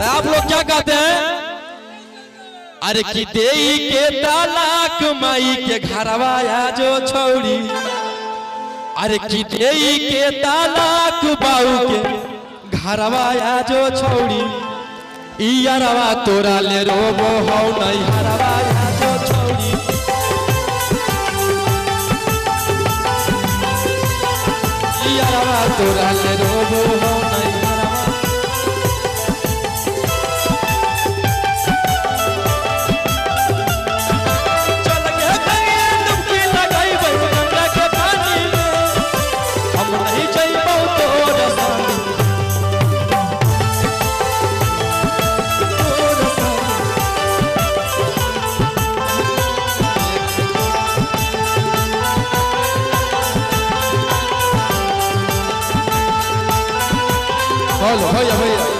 आप लोग क्या कहते हैं? अरे कि देई के तालाक माई के घरवा जो छौड़ी, अरे कि देई के तालाक बाऊ के घरवा जो छौड़ी, इयारवा तोरा ले रोबो हौ नहीं हरवा जो छौड़ी, इयारवा तोरा ले रोबो हौ नहीं हरवा। चल के गए डुबकी लगाइबै गंगा के पानी में, हम नहीं जइबौ तोर संग। हेलो भैया भैया